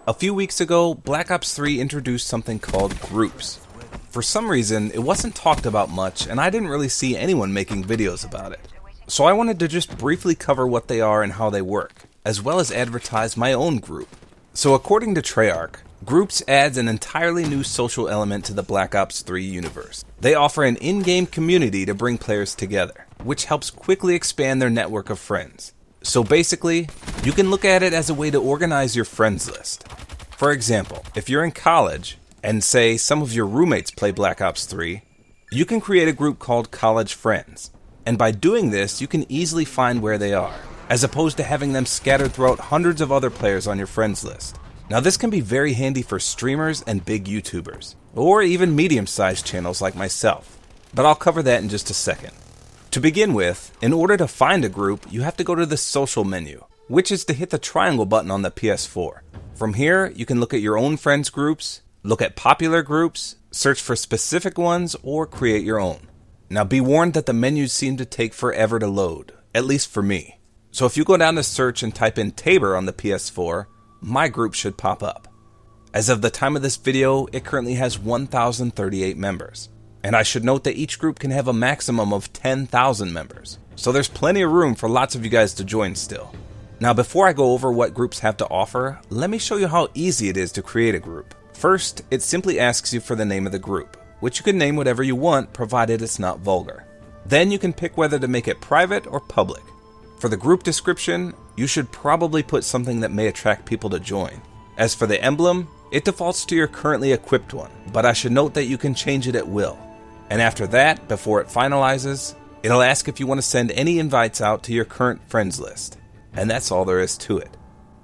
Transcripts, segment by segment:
A few weeks ago, Black Ops 3 introduced something called groups. For some reason, it wasn't talked about much, and I didn't really see anyone making videos about it. So I wanted to just briefly cover what they are and how they work, as well as advertise my own group. So according to Treyarch, groups adds an entirely new social element to the Black Ops 3 universe. They offer an in-game community to bring players together, which helps quickly expand their network of friends. So basically, you can look at it as a way to organize your friends list. For example, if you're in college, and say some of your roommates play Black Ops 3, you can create a group called College Friends. And by doing this, you can easily find where they are, as opposed to having them scattered throughout hundreds of other players on your friends list. Now this can be very handy for streamers and big YouTubers, or even medium-sized channels like myself, but I'll cover that in just a second. To begin with, in order to find a group, you have to go to the social menu, which is to hit the triangle button on the PS4. From here, you can look at your own friends groups, look at popular groups, search for specific ones, or create your own. Now be warned that the menus seem to take forever to load, at least for me. So if you go down to search and type in Tabor on the PS4, my group should pop up. As of the time of this video, it currently has 1,038 members. And I should note that each group can have a maximum of 10,000 members. So there's plenty of room for lots of you guys to join still. Now before I go over what groups have to offer, let me show you how easy it is to create a group. First, it simply asks you for the name of the group, which you can name whatever you want provided it's not vulgar. Then you can pick whether to make it private or public. For the group description, you should probably put something that may attract people to join. As for the emblem, it defaults to your currently equipped one, but I should note that you can change it at will. And after that, before it finalizes, it'll ask if you want to send any invites out to your current friends list. And that's all there is to it.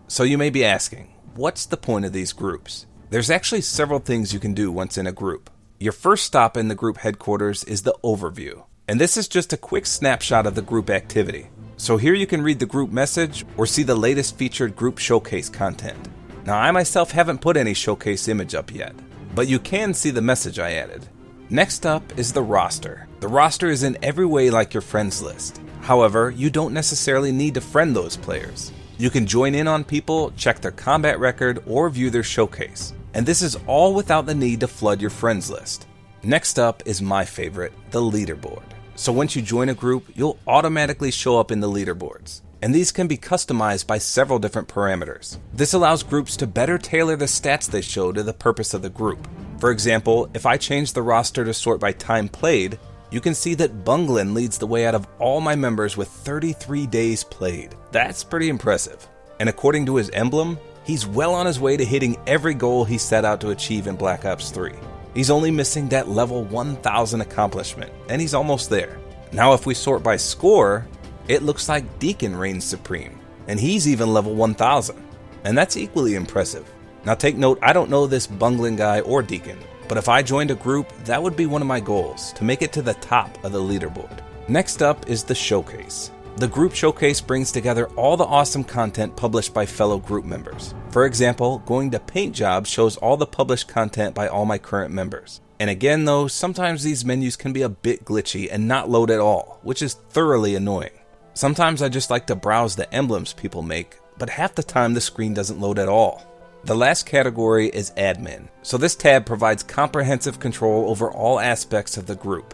So you may be asking, what's the point of these groups? There's actually several things you can do once in a group. Your first stop in the group headquarters is the overview. And this is just a quick snapshot of the group activity. So here you can read the group message or see the latest featured group showcase content. Now I myself haven't put any showcase image up yet, but you can see the message I added. Next up is the roster. The roster is in every way like your friends list. However, you don't necessarily need to friend those players. You can join in on people, check their combat record, or view their showcase. And this is all without the need to flood your friends list. Next up is my favorite, the leaderboard. So once you join a group, you'll automatically show up in the leaderboards. And these can be customized by several different parameters. This allows groups to better tailor the stats they show to the purpose of the group. For example, if I change the roster to sort by time played, you can see that Bunglin leads the way out of all my members with 33 days played. That's pretty impressive. And according to his emblem, he's well on his way to hitting every goal he set out to achieve in Black Ops 3. He's only missing that level 1000 accomplishment, and he's almost there. Now if we sort by score, it looks like Deacon reigns supreme, and he's even level 1000. And that's equally impressive. Now take note, I don't know this Bunglin guy or Deacon, but if I joined a group, that would be one of my goals, to make it to the top of the leaderboard. Next up is the showcase. The group showcase brings together all the awesome content published by fellow group members. For example, going to Paint Job shows all the published content by all my current members. And again though, sometimes these menus can be a bit glitchy and not load at all, which is thoroughly annoying. Sometimes I just like to browse the emblems people make, but half the time the screen doesn't load at all. The last category is admin, so this tab provides comprehensive control over all aspects of the group.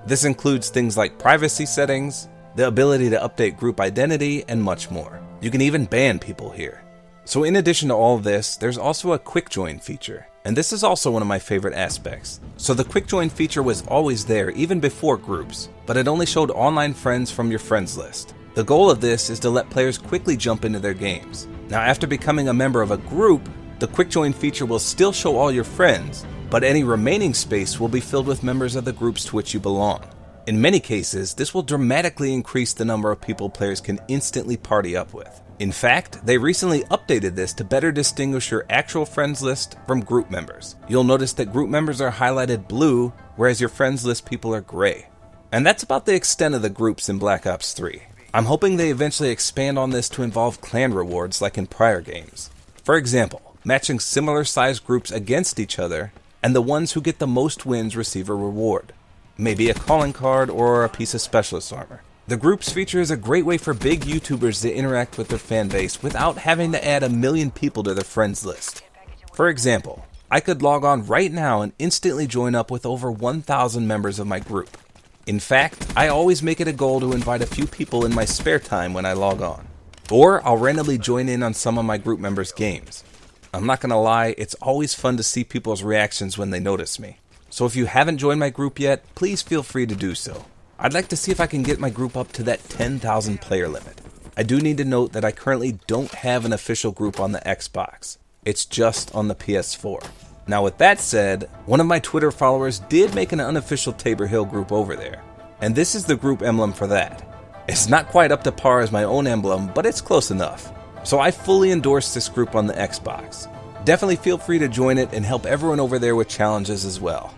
This includes things like privacy settings, the ability to update group identity, and much more. You can even ban people here. So in addition to all of this, there's also a quick join feature, and this is also one of my favorite aspects. So the quick join feature was always there even before groups, but it only showed online friends from your friends list. The goal of this is to let players quickly jump into their games. Now after becoming a member of a group, the quick join feature will still show all your friends, but any remaining space will be filled with members of the groups to which you belong. In many cases, this will dramatically increase the number of people players can instantly party up with. In fact, they recently updated this to better distinguish your actual friends list from group members. You'll notice that group members are highlighted blue, whereas your friends list people are gray. And that's about the extent of the groups in Black Ops 3. I'm hoping they eventually expand on this to involve clan rewards like in prior games. For example, matching similar sized groups against each other, and the ones who get the most wins receive a reward. Maybe a calling card or a piece of specialist armor. The groups feature is a great way for big YouTubers to interact with their fan base without having to add 1 million people to their friends list. For example, I could log on right now and instantly join up with over 1,000 members of my group. In fact, I always make it a goal to invite a few people in my spare time when I log on. Or I'll randomly join in on some of my group members' games. I'm not gonna lie, it's always fun to see people's reactions when they notice me. So if you haven't joined my group yet, please feel free to do so. I'd like to see if I can get my group up to that 10,000 player limit. I do need to note that I currently don't have an official group on the Xbox. It's just on the PS4. Now with that said, one of my Twitter followers did make an unofficial Tabor Hill group over there. And this is the group emblem for that. It's not quite up to par as my own emblem, but it's close enough. So I fully endorse this group on the Xbox. Definitely feel free to join it and help everyone over there with challenges as well.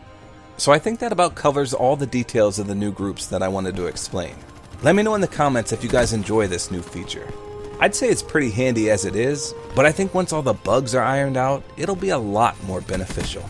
So I think that about covers all the details of the new groups that I wanted to explain. Let me know in the comments if you guys enjoy this new feature. I'd say it's pretty handy as it is, but I think once all the bugs are ironed out, it'll be a lot more beneficial.